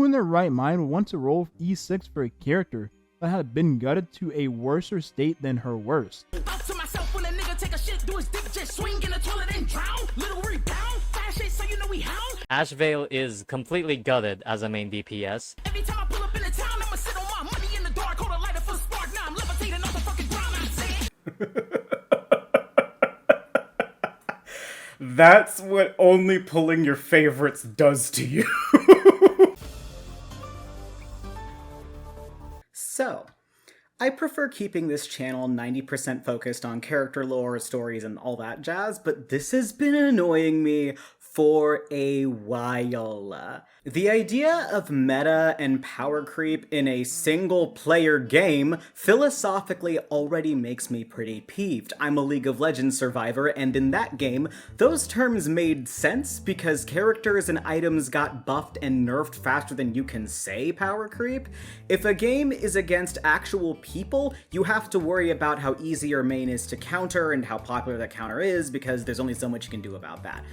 Who in their right mind would want to roll E6 for a character that had been gutted to a worser state than her worst? Thought to myself when a nigga take a shit, do his dick just swing in the toilet and drown. Little rebound, fast shit, so you know we hound. Ashvale is completely gutted as a main DPS. Every time I pull up in the town, I'ma sit on my money in the dark, hold a lighter for spark. Now I'm levitating on the fucking ground, I'm saying. That's what only pulling your favorites does to you. So, I prefer keeping this channel 90% focused on character lore, stories, and all that jazz, but this has been annoying me for a while. The idea of meta and power creep in a single-player game philosophically already makes me pretty peeved. I'm a League of Legends survivor, and in that game, those terms made sense because characters and items got buffed and nerfed faster than you can say power creep. If a game is against actual people, you have to worry about how easy your main is to counter and how popular that counter is because there's only so much you can do about that.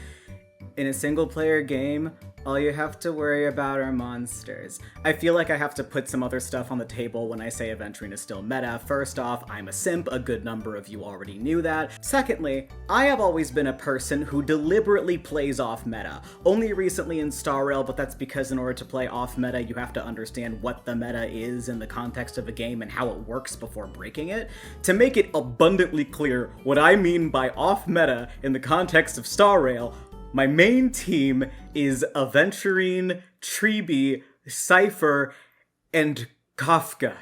In a single-player game, all you have to worry about are monsters. I feel like I have to put some other stuff on the table when I say Aventurine is still meta. First off, I'm a simp, a good number of you already knew that. Secondly, I have always been a person who deliberately plays off meta. Only recently in Star Rail, but that's because in order to play off meta, you have to understand what the meta is in the context of a game and how it works before breaking it. To make it abundantly clear what I mean by off meta in the context of Star Rail, my main team is Aventurine, Treeby, Cypher, and Kafka.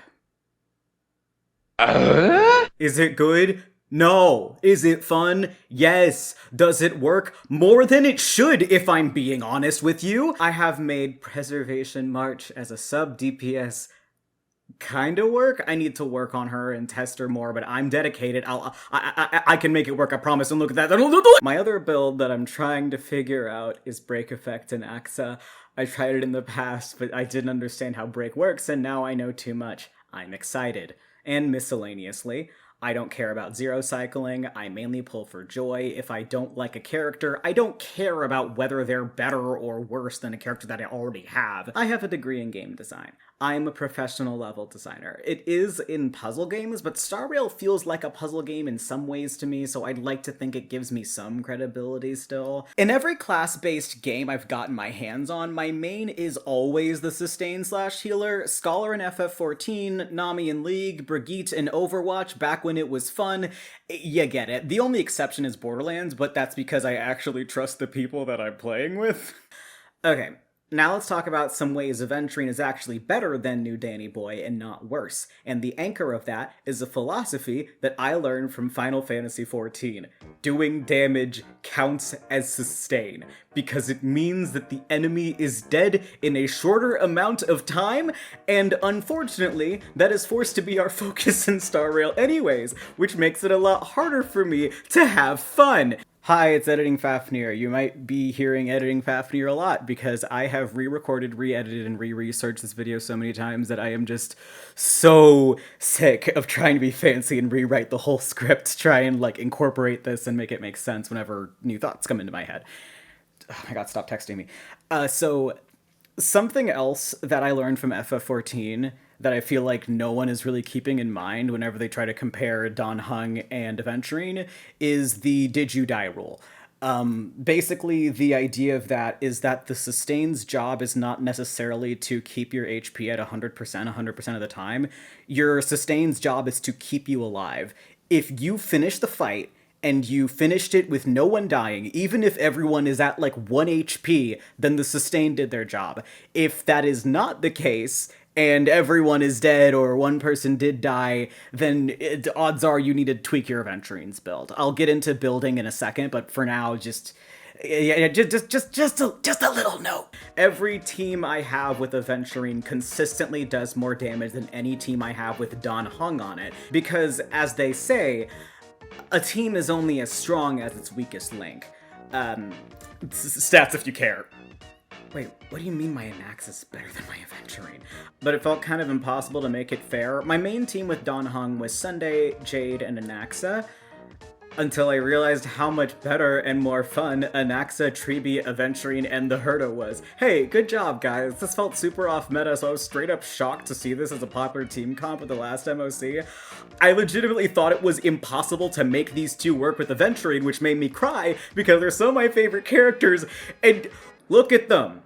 Is it good? No. Is it fun? Yes. Does it work? More than it should, if I'm being honest with you. I have made Preservation March as a sub-DPS kind of work. I need to work on her and test her more, but I'm dedicated. I can make it work, I promise. And look at that. My other build that I'm trying to figure out is Break Effect and Axa. I tried it in the past, but I didn't understand how Break works, and now I know too much. I'm excited. And miscellaneously, I don't care about zero cycling, I mainly pull for joy. If I don't like a character, I don't care about whether they're better or worse than a character that I already have. I have a degree in game design. I'm a professional level designer. It is in puzzle games, but Star Rail feels like a puzzle game in some ways to me, so I'd like to think it gives me some credibility still. In every class-based game I've gotten my hands on, my main is always the sustain/healer, Scholar in FF14, Nami in League, Brigitte in Overwatch back when it was fun. You get it. The only exception is Borderlands, but that's because I actually trust the people that I'm playing with. Okay. Now let's talk about some ways Aventurine is actually better than New Danny Boy and not worse. And the anchor of that is a philosophy that I learned from Final Fantasy XIV. Doing damage counts as sustain, because it means that the enemy is dead in a shorter amount of time, and unfortunately, that is forced to be our focus in Star Rail anyways, which makes it a lot harder for me to have fun. Hi, it's Editing Fafnir. You might be hearing Editing Fafnir a lot because I have re-recorded, re-edited, and re-researched this video so many times that I am just so sick of trying to be fancy and rewrite the whole script to try and, like, incorporate this and make it make sense whenever new thoughts come into my head. Oh my god, stop texting me. So, something else that I learned from FF14 that I feel like no one is really keeping in mind whenever they try to compare Dan Heng and Aventurine is the did you die rule. Basically, the idea of that is that the sustain's job is not necessarily to keep your HP at 100% of the time. Your sustain's job is to keep you alive. If you finish the fight, and you finished it with no one dying, even if everyone is at like 1 HP, then the sustain did their job. If that is not the case, and everyone is dead or one person did die, then odds are you need to tweak your Aventurine's build. I'll get into building in a second, but for now, just a little note. Every team I have with Aventurine consistently does more damage than any team I have with Dan Heng on it, because as they say, a team is only as strong as its weakest link. Stats if you care. Wait, what do you mean my Anax is better than my Aventurine? But it felt kind of impossible to make it fair. My main team with Dan Heng was Sunday, Jade, and Anaxa. until I realized how much better and more fun Anaxa, Tribi, Aventurine, and the Herda was. Hey, good job, guys. This felt super off meta, so I was straight up shocked to see this as a popular team comp with the last MOC. I legitimately thought it was impossible to make these two work with Aventurine, which made me cry because they're some of my favorite characters, and look at them.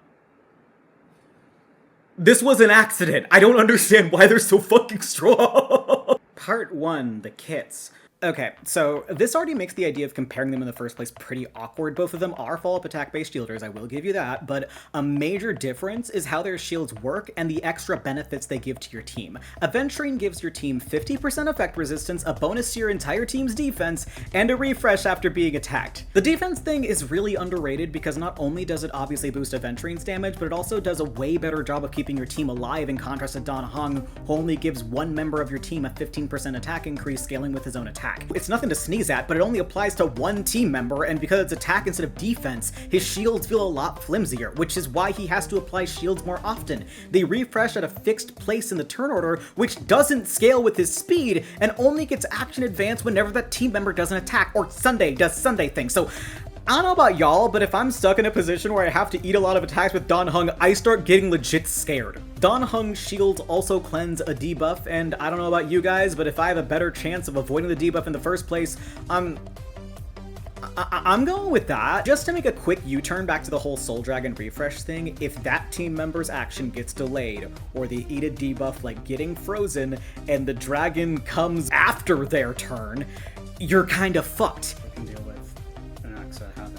This was an accident. I don't understand why they're so fucking strong. Part 1, the kits. Okay, so this already makes the idea of comparing them in the first place pretty awkward. Both of them are follow-up attack-based shielders, I will give you that, but a major difference is how their shields work and the extra benefits they give to your team. Aventurine gives your team 50% effect resistance, a bonus to your entire team's defense, and a refresh after being attacked. The defense thing is really underrated because not only does it obviously boost Aventurine's damage, but it also does a way better job of keeping your team alive in contrast to Dan Heng, who only gives one member of your team a 15% attack increase scaling with his own attack. It's nothing to sneeze at, but it only applies to one team member, and because it's attack instead of defense, his shields feel a lot flimsier, which is why he has to apply shields more often. They refresh at a fixed place in the turn order, which doesn't scale with his speed, and only gets action advance whenever that team member does an attack, or Sunday does Sunday things. So I don't know about y'all, but if I'm stuck in a position where I have to eat a lot of attacks with Dan Heng, I start getting legit scared. Dan Heng's shields also cleanse a debuff, and I don't know about you guys, but if I have a better chance of avoiding the debuff in the first place, I'm going with that. Just to make a quick U-turn back to the whole Soul Dragon refresh thing, if that team member's action gets delayed, or they eat a debuff like getting frozen, and the dragon comes after their turn, you're kind of fucked. I can deal with Anaxa having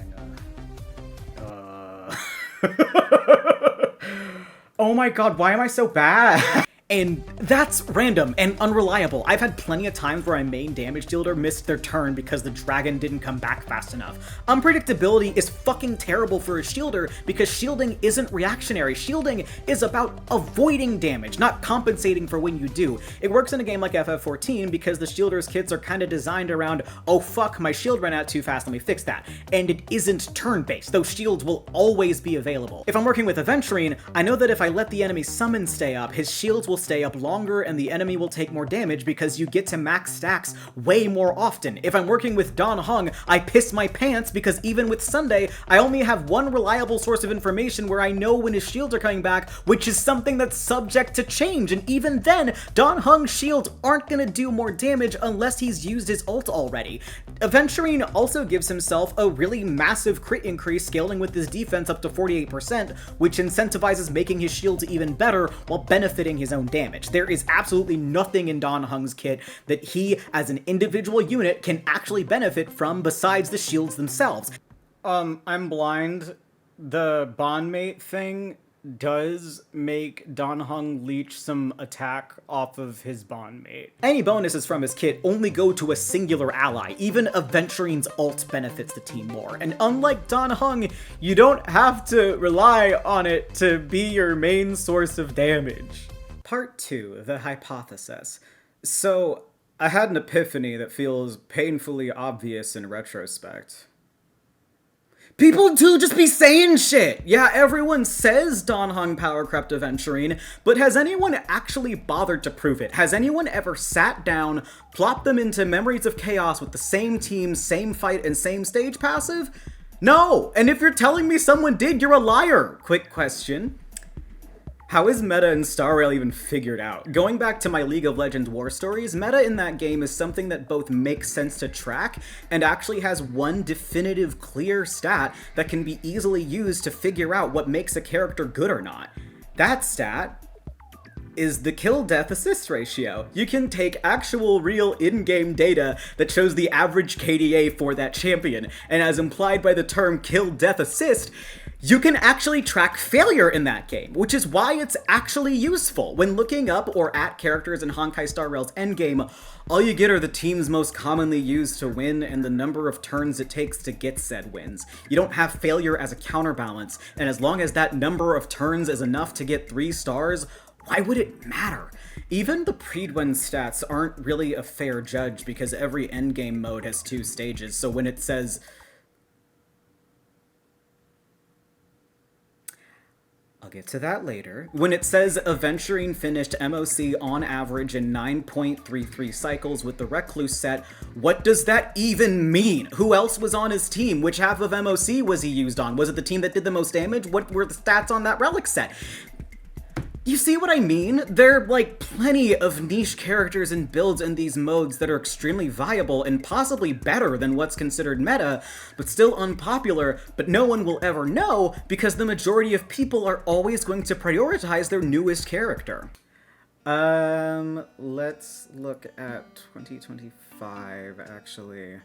Oh my god, why am I so bad? And that's random and unreliable. I've had plenty of times where my main damage dealer missed their turn because the dragon didn't come back fast enough. Unpredictability is fucking terrible for a shielder because shielding isn't reactionary. Shielding is about avoiding damage, not compensating for when you do. It works in a game like FF14 because the shielder's kits are kind of designed around, oh fuck, my shield ran out too fast, let me fix that. And it isn't turn-based. Those shields will always be available. If I'm working with Aventurine, I know that if I let the enemy summon stay up, his shields will stay up longer and the enemy will take more damage because you get to max stacks way more often. If I'm working with Dan Heng, I piss my pants because even with Sunday, I only have one reliable source of information where I know when his shields are coming back, which is something that's subject to change, and even then, Dan Heng's shields aren't gonna do more damage unless he's used his ult already. Aventurine also gives himself a really massive crit increase scaling with his defense up to 48%, which incentivizes making his shields even better while benefiting his own damage. There is absolutely nothing in Dan Heng's kit that he, as an individual unit, can actually benefit from besides the shields themselves. I'm blind. The bondmate thing does make Dan Heng leech some attack off of his bondmate. Any bonuses from his kit only go to a singular ally. Even Aventurine's ult benefits the team more. And unlike Dan Heng, you don't have to rely on it to be your main source of damage. Part 2, the hypothesis. So, I had an epiphany that feels painfully obvious in retrospect. People do just be saying shit! Yeah, everyone says Dan Heng power crept Aventurine, but has anyone actually bothered to prove it? Has anyone ever sat down, plopped them into Memories of Chaos with the same team, same fight, and same stage passive? No! And if you're telling me someone did, you're a liar! Quick question. How is meta in Star Rail even figured out? Going back to my League of Legends war stories, meta in that game is something that both makes sense to track and actually has one definitive clear stat that can be easily used to figure out what makes a character good or not. That stat is the kill-death assist ratio. You can take actual real in-game data that shows the average KDA for that champion, and as implied by the term kill-death assist, you can actually track failure in that game, which is why it's actually useful. When looking up or at characters in Honkai Star Rail's endgame, all you get are the teams most commonly used to win and the number of turns it takes to get said wins. You don't have failure as a counterbalance, and as long as that number of turns is enough to get 3 stars, why would it matter? Even the Predwen stats aren't really a fair judge because every endgame mode has 2 stages, so when it says a get to that later. When it says Aventurine finished MOC on average in 9.33 cycles with the Recluse set, what does that even mean? Who else was on his team? Which half of MOC was he used on? Was it the team that did the most damage? What were the stats on that relic set? You see what I mean? There are like plenty of niche characters and builds in these modes that are extremely viable and possibly better than what's considered meta, but still unpopular, but no one will ever know because the majority of people are always going to prioritize their newest character. Let's look at 2025 actually.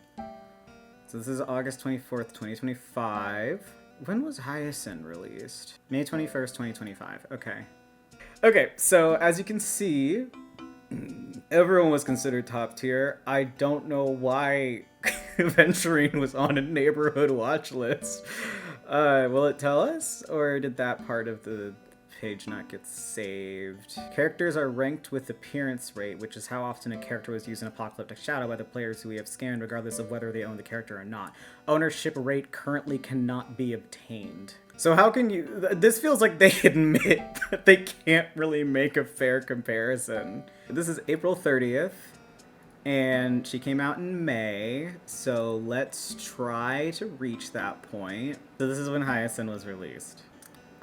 So this is August 24th, 2025. When was Hyacinth released? May 21st, 2025. Okay. Okay, so as you can see, everyone was considered top tier. I don't know why Aventurine was on a neighborhood watch list. Will it tell us? Or did that part of the page not get saved? Characters are ranked with appearance rate, which is how often a character was used in Apocalyptic Shadow by the players who we have scanned, regardless of whether they own the character or not. Ownership rate currently cannot be obtained. So how can you... This feels like they admit that they can't really make a fair comparison. This is April 30th, and she came out in May, so let's try to reach that point. So this is when Hyacinth was released.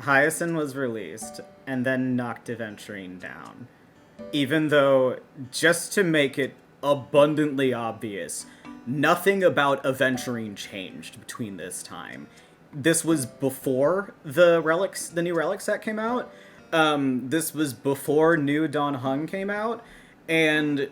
Hyacinth was released, and then knocked Aventurine down. Even though, just to make it abundantly obvious, nothing about Aventurine changed between this time. This was before the new relic set came out. This was before New Dawn Hung came out, and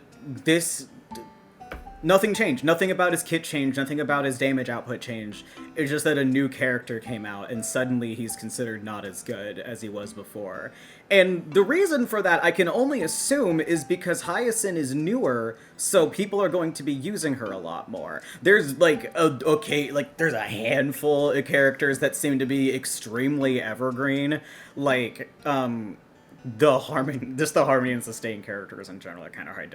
nothing changed. Nothing about his kit changed. Nothing about his damage output changed. It's just that a new character came out, and suddenly he's considered not as good as he was before. And the reason for that, I can only assume, is because Hyacinth is newer, so people are going to be using her a lot more. There's like there's a handful of characters that seem to be extremely evergreen, like the harmony and sustain characters in general are kind of hard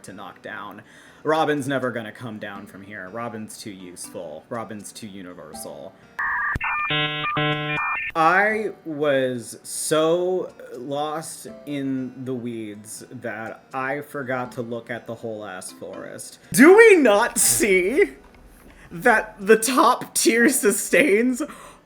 to knock down. Robin's never gonna come down from here. Robin's too useful. Robin's too universal. I was so lost in the weeds that I forgot to look at the whole ass forest. Do we not see that the top tier sustains...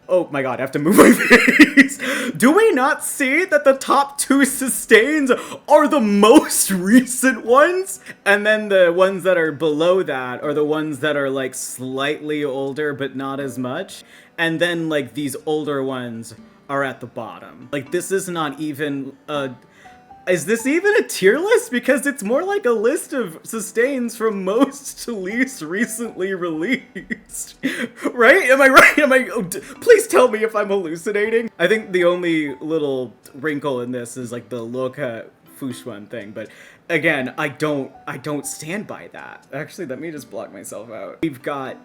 Oh my god, I have to move my face. Do we not see that the top two sustains are the most recent ones? And then the ones that are below that are the ones that are like slightly older but not as much. And then like these older ones are at the bottom. Like this is not even is this even a tier list? Because it's more like a list of sustains from most to least recently released. Right? Am I right? Please tell me if I'm hallucinating. I think the only little wrinkle in this is like the Loka Fushwan thing, but again, I don't stand by that. Actually, let me just block myself out. We've got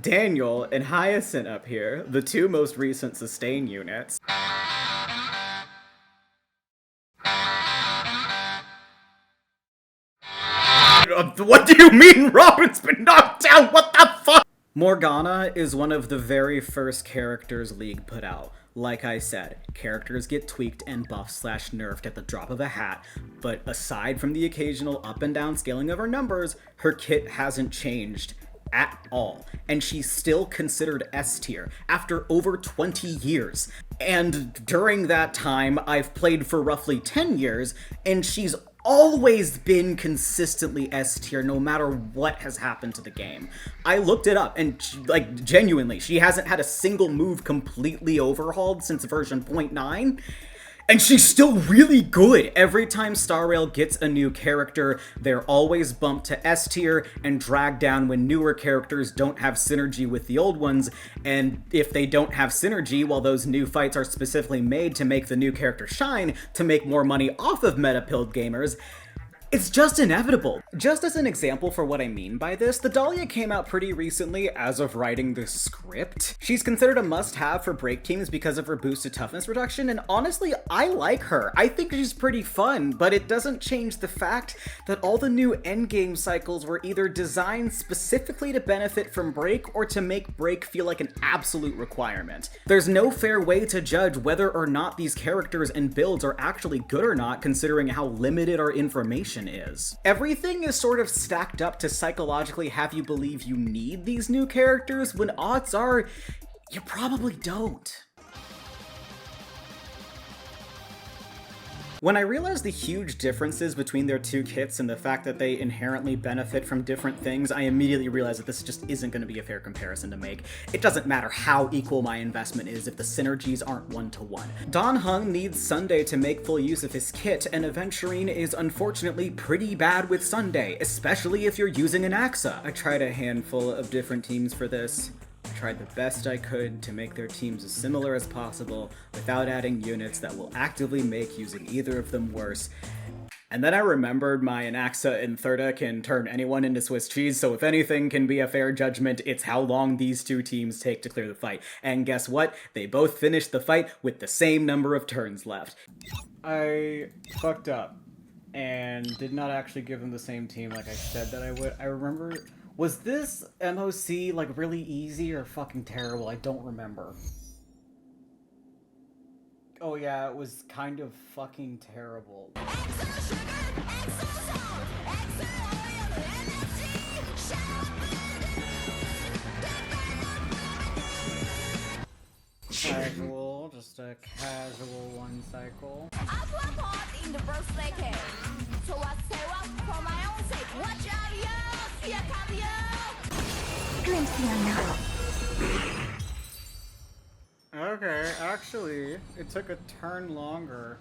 Daniel and Hyacinth up here, the two most recent sustain units. What do you mean Robin's been knocked down? What the fuck? Morgana is one of the very first characters League put out. Like I said, characters get tweaked and buffed/nerfed at the drop of a hat, but aside from the occasional up and down scaling of her numbers, her kit hasn't changed at all, and she's still considered S tier after over 20 years. And during that time, I've played for roughly 10 years, and she's always been consistently S tier no matter what has happened to the game. I looked it up, and like genuinely, she hasn't had a single move completely overhauled since version 0.9. And she's still really good. Every time Star Rail gets a new character, they're always bumped to S tier and dragged down when newer characters don't have synergy with the old ones. And if they don't have synergy, while those new fights are specifically made to make the new character shine, to make more money off of meta-pilled gamers, It's just inevitable. Just as an example for what I mean by this, the Dahlia came out pretty recently as of writing the script. She's considered a must-have for break teams because of her boosted toughness reduction, and honestly, I like her. I think she's pretty fun, but it doesn't change the fact that all the new endgame cycles were either designed specifically to benefit from break or to make break feel like an absolute requirement. There's no fair way to judge whether or not these characters and builds are actually good or not, considering how limited our information is. Everything is sort of stacked up to psychologically have you believe you need these new characters, when odds are you probably don't. When I realized the huge differences between their two kits and the fact that they inherently benefit from different things, I immediately realized that this just isn't going to be a fair comparison to make. It doesn't matter how equal my investment is if the synergies aren't one-to-one. Dan Heng needs Sunday to make full use of his kit, and Aventurine is unfortunately pretty bad with Sunday, especially if you're using an Axa. I tried a handful of different teams for this. I tried the best I could to make their teams as similar as possible without adding units that will actively make using either of them worse. And then I remembered my Anaxa and Thirda can turn anyone into Swiss cheese, so if anything can be a fair judgment, it's how long these two teams take to clear the fight. And guess what? They both finished the fight with the same number of turns left. I fucked up and did not actually give them the same team like I said that I would. I remember... Was this MOC, like, really easy or fucking terrible? I don't remember. Oh yeah, it was kind of fucking terrible. Casual, just a casual one cycle. In the birthday cake. So I say well for my own sake. Watch out, yo! Here come yo! Okay, actually, it took a turn longer.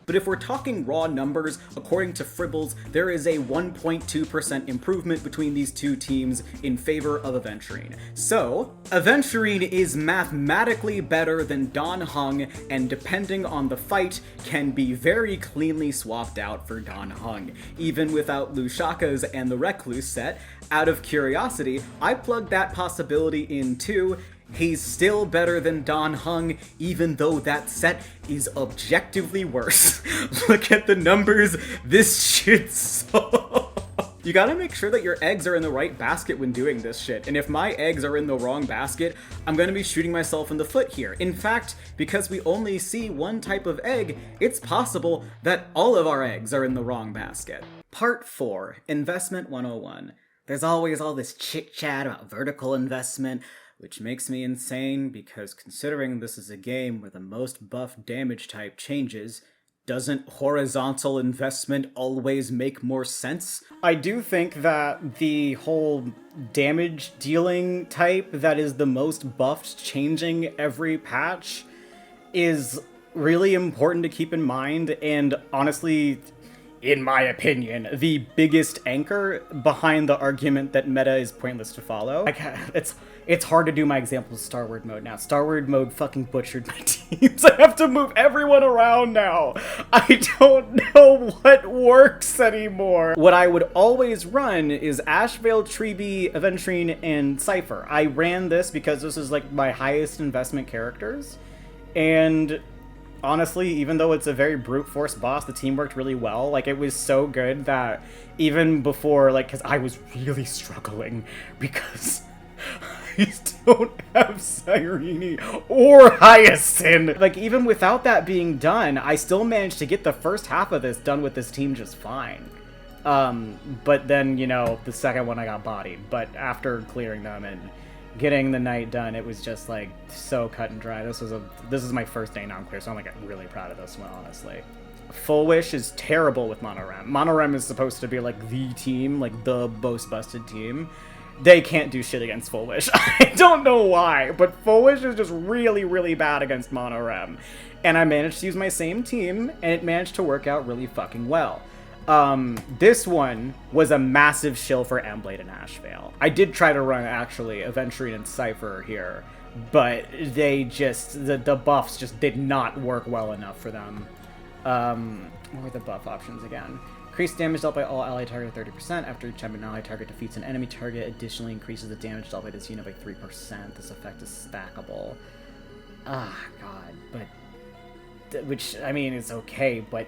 But if we're talking raw numbers, according to Fribbles, there is a 1.2% improvement between these two teams in favor of Aventurine. So, Aventurine is mathematically better than Dan Heng, and depending on the fight, can be very cleanly swapped out for Dan Heng. Even without Lushaka's and the Recluse set, out of curiosity, I plugged that possibility in too. He's still better than Dan Heng, even though that set is objectively worse. Look at the numbers, this shit's so... You gotta make sure that your eggs are in the right basket when doing this shit, and if my eggs are in the wrong basket, I'm gonna be shooting myself in the foot here. In fact, because we only see one type of egg, it's possible that all of our eggs are in the wrong basket. Part 4, Investment 101. There's always all this chit-chat about vertical investment, which makes me insane because considering this is a game where the most buff damage type changes, doesn't horizontal investment always make more sense? I do think that the whole damage dealing type that is the most buffed changing every patch is really important to keep in mind, and honestly, in my opinion, the biggest anchor behind the argument that meta is pointless to follow. It's hard to do my examples of Starward mode now. Starward mode fucking butchered my teams. I have to move everyone around now. I don't know what works anymore. What I would always run is Ashvale, Treeby, Aventurine, and Cypher. I ran this because this is like my highest investment characters, and honestly, even though it's a very brute force boss, the team worked really well. Like, it was so good that even before, like, because I was really struggling because I don't have Cyrene or Hyacinth. Like, even without that being done, I still managed to get the first half of this done with this team just fine. But then, you know, the second one I got bodied. But after clearing them and getting the night done, it was just like so cut and dry. This is my first day non-clear, so I'm like really proud of this one, honestly. Full Wish is terrible with Monorem. Monorem is supposed to be like the team, like the most busted team. They can't do shit against Full Wish. I don't know why, but Full Wish is just really, really bad against Monorem. And I managed to use my same team, and it managed to work out really fucking well. This one was a massive shill for Emblade and Ashvale. I did try to run, actually, Aventurine and Cypher here, but they just, the buffs just did not work well enough for them. What were the buff options again? Increased damage dealt by all ally target 30% after each time an ally target defeats an enemy target. Additionally increases the damage dealt by this unit by 3%. This effect is stackable. Ah, God, but... Which, I mean, is okay, but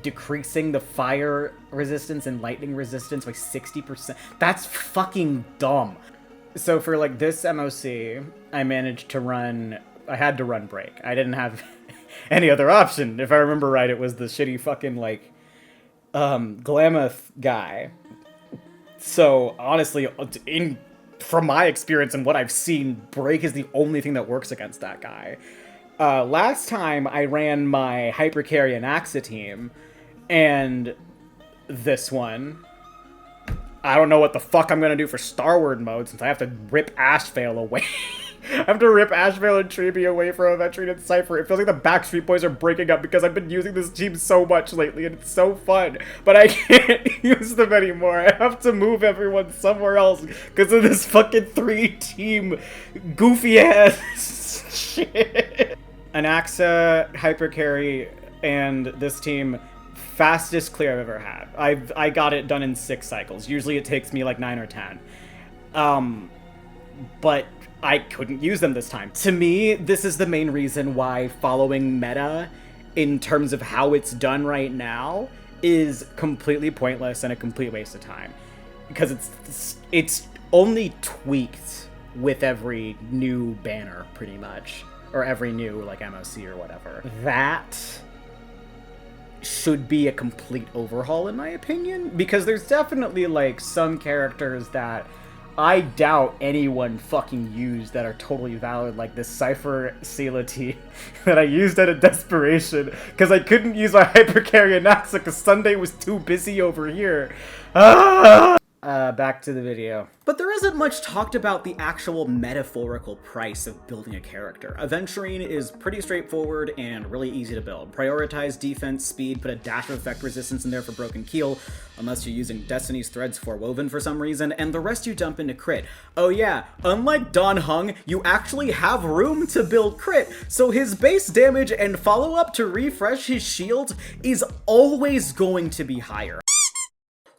decreasing the fire resistance and lightning resistance by 60%, that's fucking dumb. So for, like, this MOC, I managed to run... I had to run Break. I didn't have any other option. If I remember right, it was the shitty fucking, like, Glamoth guy. So, honestly, from my experience and what I've seen, Break is the only thing that works against that guy. Last time I ran my Hypercarry Axa team, and this one, I don't know what the fuck I'm gonna do for Starward mode since I have to rip Ashvale away. I have to rip Ashvale and Treeby away from Aventurine and Cypher. It feels like the Backstreet Boys are breaking up because I've been using this team so much lately and it's so fun. But I can't use them anymore. I have to move everyone somewhere else because of this fucking 3-team goofy ass shit. An Axa, Hypercarry, and this team, fastest clear I've ever had. I got it done in 6 cycles. Usually it takes me like 9 or 10. But I couldn't use them this time. To me, this is the main reason why following meta in terms of how it's done right now is completely pointless and a complete waste of time. Because it's only tweaked with every new banner, pretty much. Or every new, like, MOC or whatever. That should be a complete overhaul, in my opinion. Because there's definitely, like, some characters that I doubt anyone fucking used that are totally valid, like this Cypher Seality that I used out of desperation because I couldn't use my Hypercarry Axa because Sunday was too busy over here. Back to the video. But there isn't much talked about the actual metaphorical price of building a character. Aventurine is pretty straightforward and really easy to build. Prioritize defense, speed, put a dash of effect resistance in there for broken keel, unless you're using Destiny's Threads Forewoven for some reason, and the rest you dump into crit. Oh yeah, unlike Dan Heng, you actually have room to build crit, so his base damage and follow-up to refresh his shield is always going to be higher.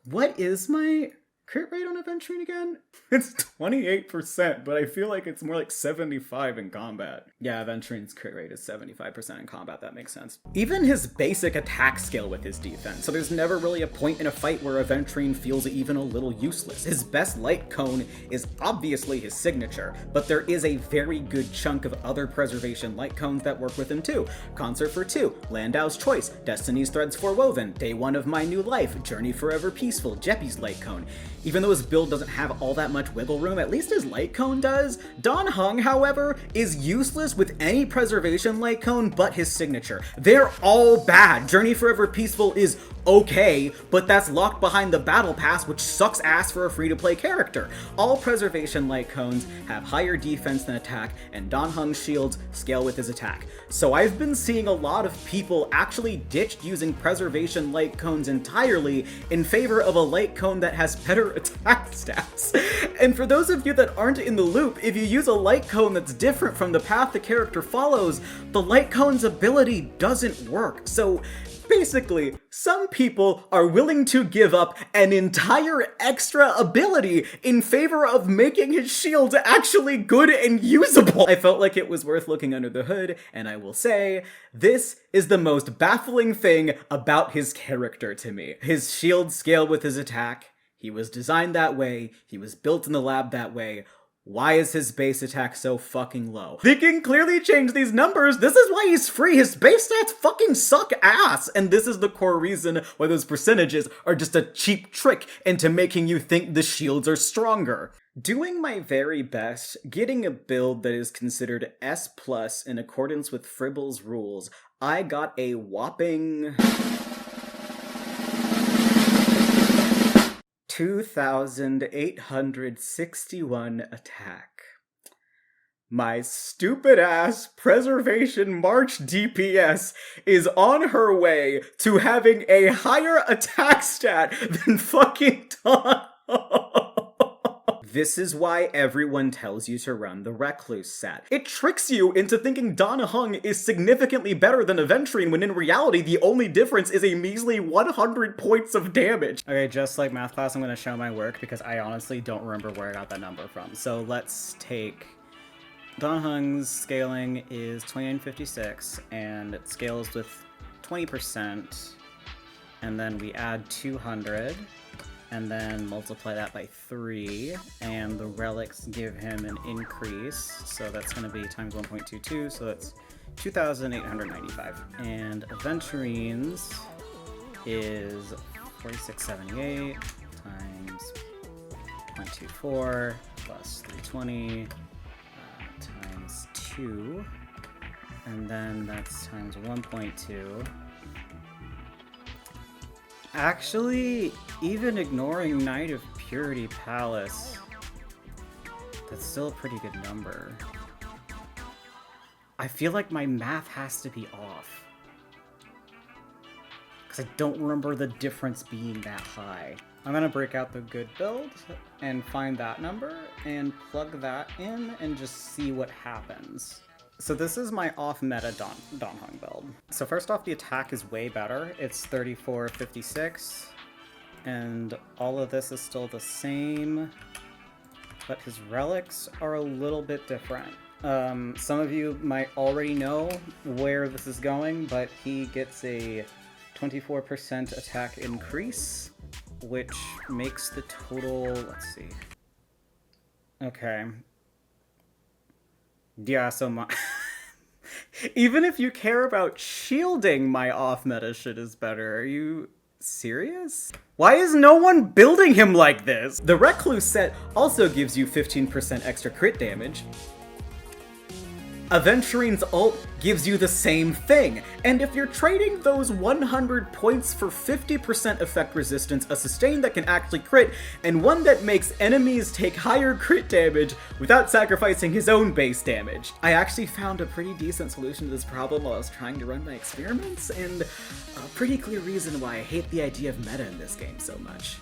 What is my crit rate on Aventurine again? It's 28%, but I feel like it's more like 75 in combat. Yeah, Aventurine's crit rate is 75% in combat, that makes sense. Even his basic attack skill with his defense, so there's never really a point in a fight where Aventurine feels even a little useless. His best light cone is obviously his signature, but there is a very good chunk of other preservation light cones that work with him too. Concert for 2, Landau's Choice, Destiny's Threads Forewoven, Day 1 of My New Life, Journey Forever Peaceful, Jeppy's light cone. Even though his build doesn't have all that much wiggle room, at least his light cone does. Dan Heng, however, is useless with any preservation light cone but his signature. They're all bad. Journey Forever Peaceful is okay, but that's locked behind the battle pass, which sucks ass for a free-to-play character. All preservation light cones have higher defense than attack, and Dan Heng's shields scale with his attack. So I've been seeing a lot of people actually ditch using preservation light cones entirely in favor of a light cone that has better attack stats. And for those of you that aren't in the loop, if you use a light cone that's different from the path the character follows, the light cone's ability doesn't work. So basically, some people are willing to give up an entire extra ability in favor of making his shield actually good and usable. I felt like it was worth looking under the hood, and I will say, this is the most baffling thing about his character to me. His shield scale with his attack. He was designed that way. He was built in the lab that way. Why is his base attack so fucking low? They can clearly change these numbers. This is why he's free. His base stats fucking suck ass. And this is the core reason why those percentages are just a cheap trick into making you think the shields are stronger. Doing my very best, getting a build that is considered S+ in accordance with Fribble's rules, I got a whopping 2,861 attack. My stupid ass Preservation March DPS is on her way to having a higher attack stat than fucking Dawn. This is why everyone tells you to run the Recluse set. It tricks you into thinking Dan Heng is significantly better than Aventurine, when in reality the only difference is a measly 100 points of damage. Okay, just like math class, I'm gonna show my work because I honestly don't remember where I got that number from. So let's take... Dan Heng's scaling is 2956, and it scales with 20%, and then we add 200, and then multiply that by 3, and the relics give him an increase, so that's going to be times 1.22, so that's 2,895. And Aventurine's is 4678 times 0.24 plus 320 times 2, and then that's times 1.2. Actually, even ignoring Knight of Purity Palace, that's still a pretty good number. I feel like my math has to be off, because I don't remember the difference being that high. I'm gonna break out the good build and find that number and plug that in and just see what happens. So this is my off-meta Dan Heng build. So first off, the attack is way better. It's 3456, and all of this is still the same, but his relics are a little bit different. Some of you might already know where this is going, but he gets a 24% attack increase, which makes the total, let's see. Okay. Yeah, so my... Even if you care about shielding, my off-meta shit is better. Are you serious? Why is no one building him like this? The Recluse set also gives you 15% extra crit damage. Aventurine's ult gives you the same thing, and if you're trading those 100 points for 50% effect resistance, a sustain that can actually crit, and one that makes enemies take higher crit damage without sacrificing his own base damage. I actually found a pretty decent solution to this problem while I was trying to run my experiments, and a pretty clear reason why I hate the idea of meta in this game so much.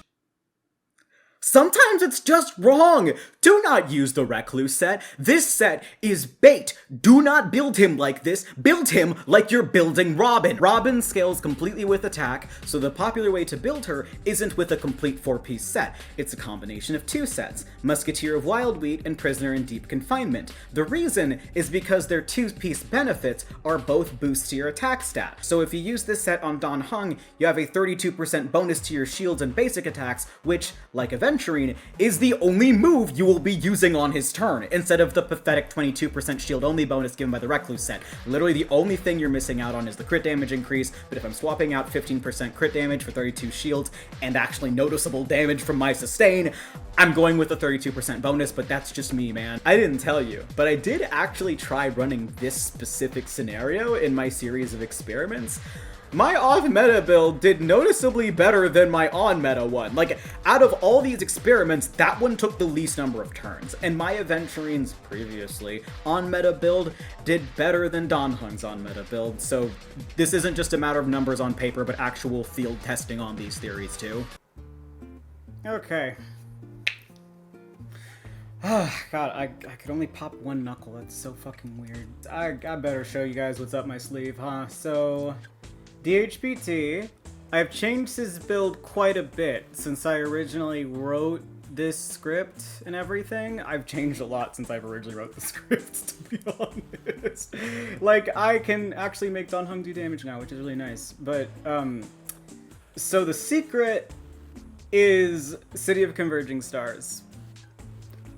Sometimes it's just wrong! Do not use the Recluse set. This set is bait. Do not build him like this. Build him like you're building Robin. Robin scales completely with attack, so the popular way to build her isn't with a complete 4-piece set. It's a combination of 2 sets, Musketeer of Wild Wheat and Prisoner in Deep Confinement. The reason is because their 2-piece benefits are both boosts to your attack stat. So if you use this set on Dan Heng, you have a 32% bonus to your shields and basic attacks, which, like Aventurine, is the only move you will be using on his turn, instead of the pathetic 22% shield only bonus given by the Recluse set. Literally the only thing you're missing out on is the crit damage increase, but if I'm swapping out 15% crit damage for 32 shields and actually noticeable damage from my sustain, I'm going with the 32% bonus, but that's just me, man. I didn't tell you, but I did actually try running this specific scenario in my series of experiments. My off-meta build did noticeably better than my on-meta one. Like, out of all these experiments, that one took the least number of turns, and my Aventurine's previously on-meta build did better than Dan Heng's on-meta build, so this isn't just a matter of numbers on paper, but actual field testing on these theories too. Okay. Oh, God, I could only pop one knuckle. That's so fucking weird. I better show you guys what's up my sleeve, huh? So... DHPT, I've changed his build quite a bit since I originally wrote this script and everything. I've changed a lot since I've originally wrote the script, to be honest. Like, I can actually make Dan Heng do damage now, which is really nice. But, so the secret is City of Converging Stars.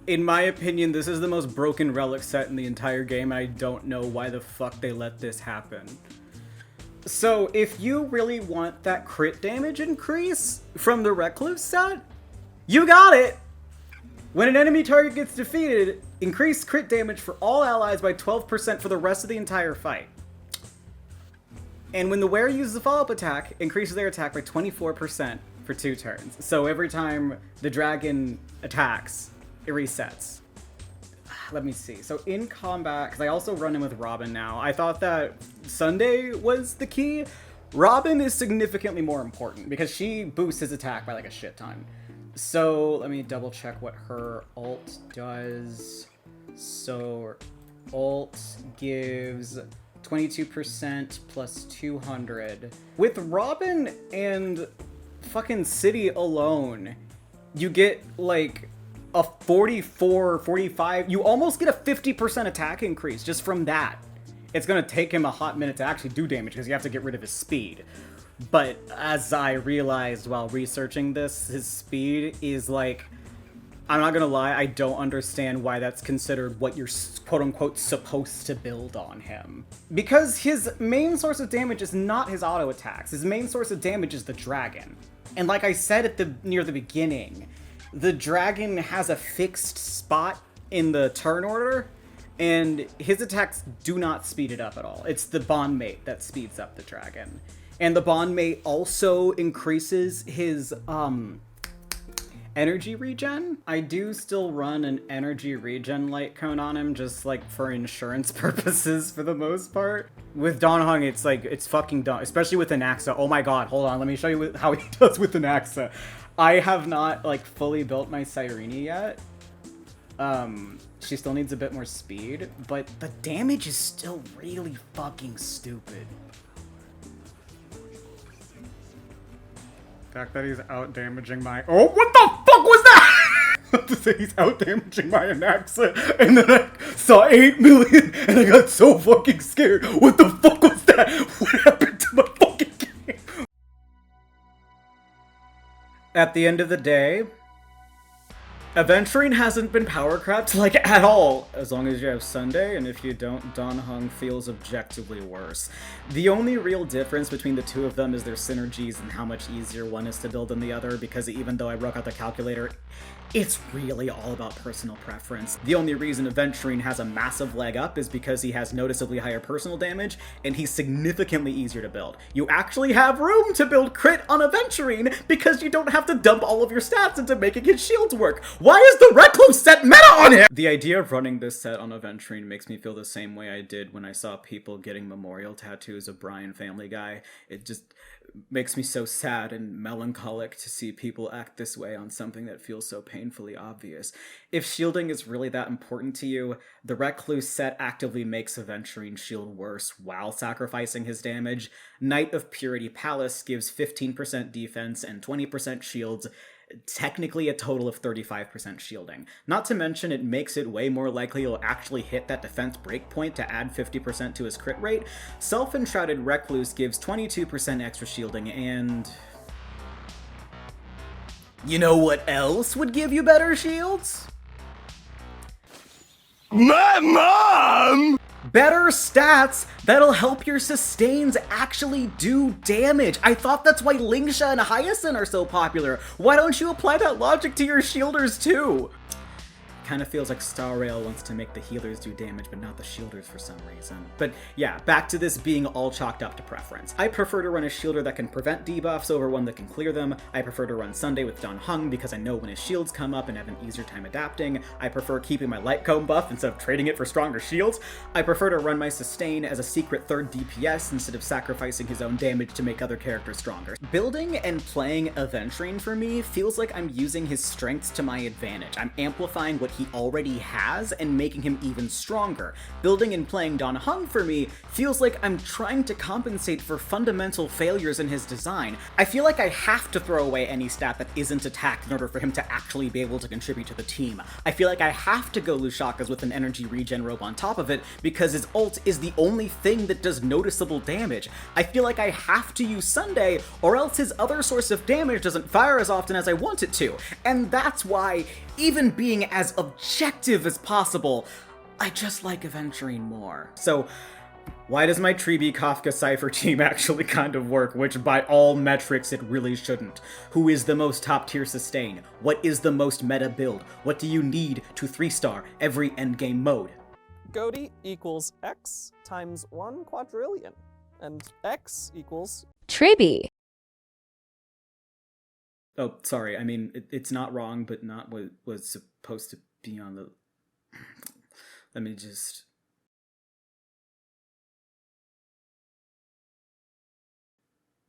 In my opinion, this is the most broken relic set in the entire game. I don't know why the fuck they let this happen. So, if you really want that crit damage increase from the Recluse set, you got it! When an enemy target gets defeated, increase crit damage for all allies by 12% for the rest of the entire fight. And when the Were uses a follow-up attack, increases their attack by 24% for 2 turns. So every time the dragon attacks, it resets. Let me see. So in combat, because I also run him with Robin now, I thought that Sunday was the key, Robin is significantly more important because she boosts his attack by like a shit ton. So let me double check what her ult does. So ult gives 22% plus 200. With Robin and fucking City alone, you get like a 44, 45, you almost get a 50% attack increase just from that. It's gonna take him a hot minute to actually do damage because you have to get rid of his speed. But as I realized while researching this, his speed is like, I'm not gonna lie, I don't understand why that's considered what you're quote-unquote supposed to build on him. Because his main source of damage is not his auto attacks. His main source of damage is the dragon. And like I said near the beginning, the dragon has a fixed spot in the turn order, and his attacks do not speed it up at all. It's the bondmate that speeds up the dragon. And the bondmate also increases his, energy regen. I do still run an energy regen light cone on him, just like for insurance purposes for the most part. With Don Hung, it's like, it's fucking done, especially with Anaxa. Oh my god, hold on, let me show you how he does with Anaxa. I have not like fully built my Cyrene yet. She still needs a bit more speed, but the damage is still really fucking stupid. The fact that he's out-damaging my... Oh, what the fuck was that?! I have to say he's out-damaging my Anaxa, and then I saw 8 million, and I got so fucking scared. What the fuck was that? What happened to my fucking game? At the end of the day, Aventurine hasn't been power crept, like, at all. As long as you have Sunday, and if you don't, Don Hung feels objectively worse. The only real difference between the two of them is their synergies and how much easier one is to build than the other, because even though I broke out the calculator, it's really all about personal preference. The only reason Aventurine has a massive leg up is because he has noticeably higher personal damage, and he's significantly easier to build. You actually have room to build crit on Aventurine because you don't have to dump all of your stats into making his shields work. Why is the Recluse set meta on him? The idea of running this set on Aventurine makes me feel the same way I did when I saw people getting memorial tattoos of Brian Family Guy. It just makes me so sad and melancholic to see people act this way on something that feels so painfully obvious. If shielding is really that important to you, the Recluse set actively makes Aventurine shield worse while sacrificing his damage. Knight of Purity Palace gives 15% defense and 20% shields, technically a total of 35% shielding. Not to mention it makes it way more likely he'll actually hit that defense breakpoint to add 50% to his crit rate. Self-Enshrouded Recluse gives 22% extra shielding, and... you know what else would give you better shields? My mom! Better stats that'll help your sustains actually do damage. I thought that's why Lingsha and Hyacinth are so popular. Why don't you apply that logic to your shielders too? Kind of feels like Star Rail wants to make the healers do damage, but not the shielders for some reason. But yeah, back to this being all chalked up to preference. I prefer to run a shielder that can prevent debuffs over one that can clear them. I prefer to run Sunday with Don Hung because I know when his shields come up and have an easier time adapting. I prefer keeping my light cone buff instead of trading it for stronger shields. I prefer to run my sustain as a secret third DPS instead of sacrificing his own damage to make other characters stronger. Building and playing Aventurine for me feels like I'm using his strengths to my advantage. I'm amplifying what he already has and making him even stronger. Building and playing Don Hung for me feels like I'm trying to compensate for fundamental failures in his design. I feel like I have to throw away any stat that isn't attacked in order for him to actually be able to contribute to the team. I feel like I have to go Lushakas with an energy regen robe on top of it because his ult is the only thing that does noticeable damage. I feel like I have to use Sunday or else his other source of damage doesn't fire as often as I want it to. And that's why, even being as objective as possible, I just like Aventurine more. So, why does my Treeby Kafka Cypher team actually kind of work, which by all metrics it really shouldn't? Who is the most top tier sustain? What is the most meta build? What do you need to 3-star every endgame mode? Goaty equals x times 1 quadrillion, and x equals... Treeby. Oh, sorry, I mean, it's not wrong, but not what was supposed to be on the... Let me just...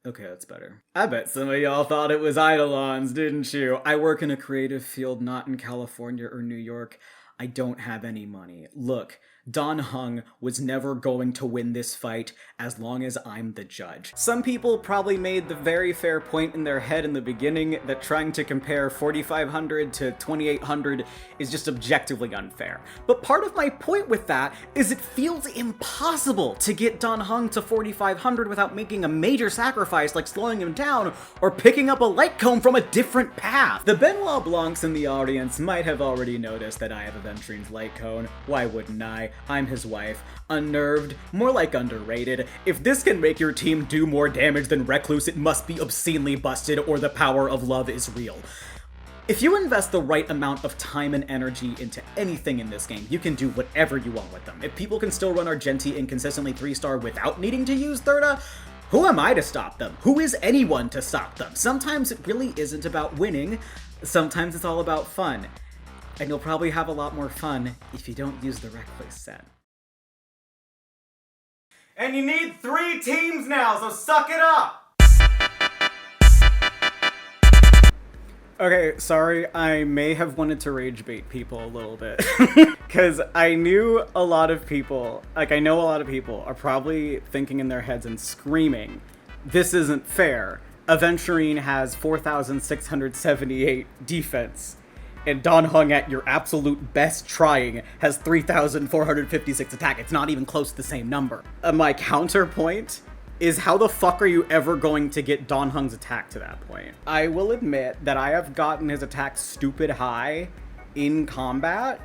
Okay, that's better. I bet some of y'all thought it was Eidolons, didn't you? I work in a creative field not in California or New York. I don't have any money. Look, Don Hung was never going to win this fight as long as I'm the judge. Some people probably made the very fair point in their head in the beginning that trying to compare 4,500 to 2,800 is just objectively unfair. But part of my point with that is it feels impossible to get Don Hung to 4,500 without making a major sacrifice like slowing him down or picking up a light cone from a different path. The Benoit Blancs in the audience might have already noticed that I have Aventurine's light cone. Why wouldn't I? I'm his wife. Unnerved, more like underrated. If this can make your team do more damage than Recluse, it must be obscenely busted or the power of love is real. If you invest the right amount of time and energy into anything in this game, you can do whatever you want with them. If people can still run Argenti and consistently 3-star without needing to use Thirda, who am I to stop them? Who is anyone to stop them? Sometimes it really isn't about winning, sometimes it's all about fun. And you'll probably have a lot more fun if you don't use the Recluse set. And you need 3 teams now, so suck it up! Okay, sorry, I may have wanted to rage bait people a little bit. Because I knew a lot of people, I know a lot of people are probably thinking in their heads and screaming, this isn't fair. Aventurine has 4,678 defense. And Don Hung, at your absolute best trying, has 3,456 attack. It's not even close to the same number. My counterpoint is how the fuck are you ever going to get Don Hung's attack to that point? I will admit that I have gotten his attack stupid high in combat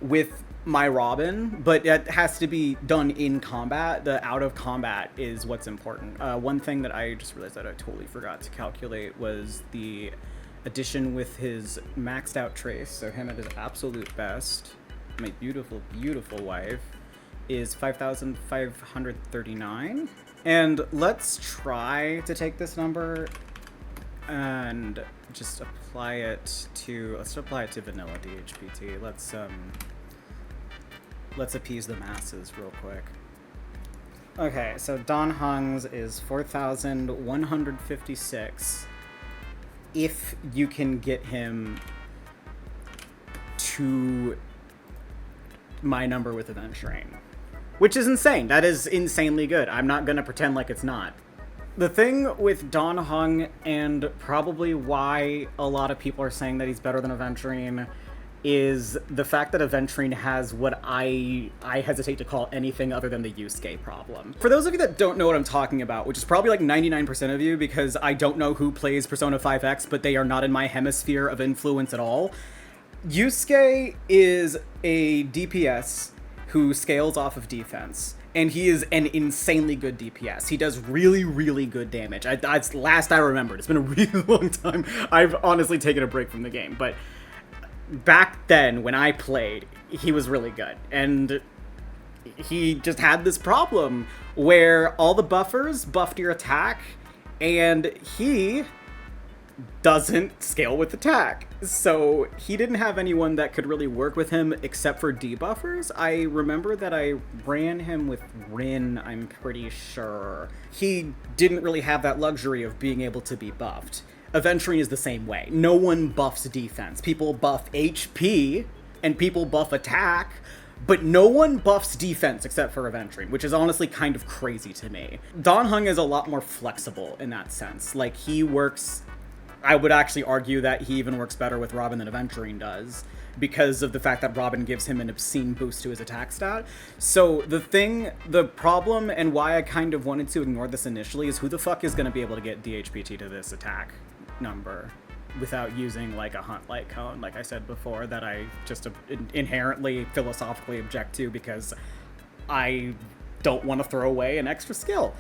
with my Robin, but it has to be done in combat. The out of combat is what's important. One thing that I just realized that I totally forgot to calculate was the addition with his maxed out trace, so him at his absolute best, my beautiful, beautiful wife, is 5,539. And let's try to take this number and just apply it to, vanilla DHPT. Let's appease the masses real quick. Okay, so Don Hung's is 4,156. If you can get him to my number with Aventurine. Which is insane. That is insanely good. I'm not gonna pretend like it's not. The thing with Don Hung, and probably why a lot of people are saying that he's better than Aventurine, is the fact that Aventurine has what I hesitate to call anything other than the Yusuke problem. For those of you that don't know what I'm talking about, which is probably like 99% of you because I don't know who plays Persona 5X, but they are not in my hemisphere of influence at all, Yusuke is a DPS who scales off of defense. And he is an insanely good DPS. He does really, really good damage. That's last I remembered. It's been a really long time. I've honestly taken a break from the game, but back then, when I played, he was really good. And he just had this problem where all the buffers buffed your attack, and he doesn't scale with attack. So he didn't have anyone that could really work with him except for debuffers. I remember that I ran him with Rin, I'm pretty sure. He didn't really have that luxury of being able to be buffed. Aventurine is the same way. No one buffs defense. People buff HP, and people buff attack, but no one buffs defense except for Aventurine, which is honestly kind of crazy to me. Don Hung is a lot more flexible in that sense. Like, he works... I would actually argue that he even works better with Robin than Aventurine does, because of the fact that Robin gives him an obscene boost to his attack stat. So the problem, and why I kind of wanted to ignore this initially, is who the fuck is going to be able to get DHPT to this attack number without using like a Hunt Light Cone, like I said before, that I just inherently philosophically object to because I don't want to throw away an extra skill.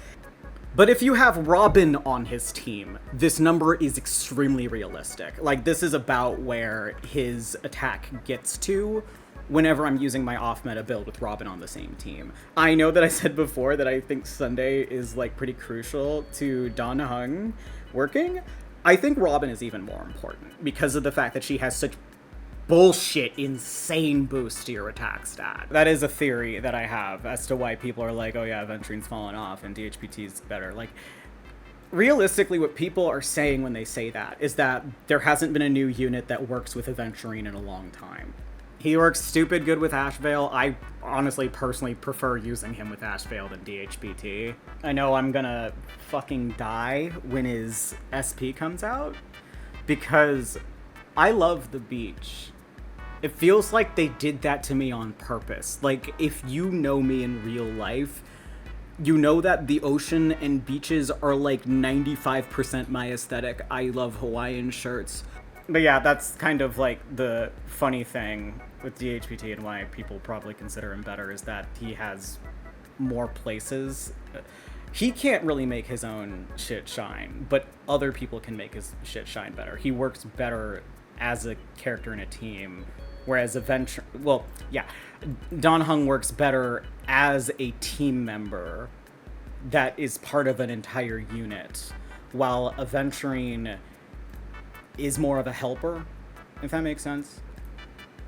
But if you have Robin on his team, this number is extremely realistic. Like, this is about where his attack gets to whenever I'm using my off-meta build with Robin on the same team. I know that I said before that I think Sunday is, like, pretty crucial to Don Hung working. I think Robin is even more important because of the fact that she has such bullshit insane boost to your attack stat. That is a theory that I have as to why people are like, oh yeah, Aventurine's fallen off and DHPT's better. Like, realistically, what people are saying when they say that is that there hasn't been a new unit that works with Aventurine in a long time. He works stupid good with Ashvale. I honestly, personally prefer using him with Ashvale than DHBT. I know I'm gonna fucking die when his SP comes out, because I love the beach. It feels like they did that to me on purpose. Like, if you know me in real life, you know that the ocean and beaches are like 95% my aesthetic. I love Hawaiian shirts. But yeah, that's kind of like the funny thing with DHBT and why people probably consider him better, is that he has more places. He can't really make his own shit shine, but other people can make his shit shine better. He works better as a character in a team, whereas Don Hung works better as a team member that is part of an entire unit, while Aventurine is more of a helper, if that makes sense.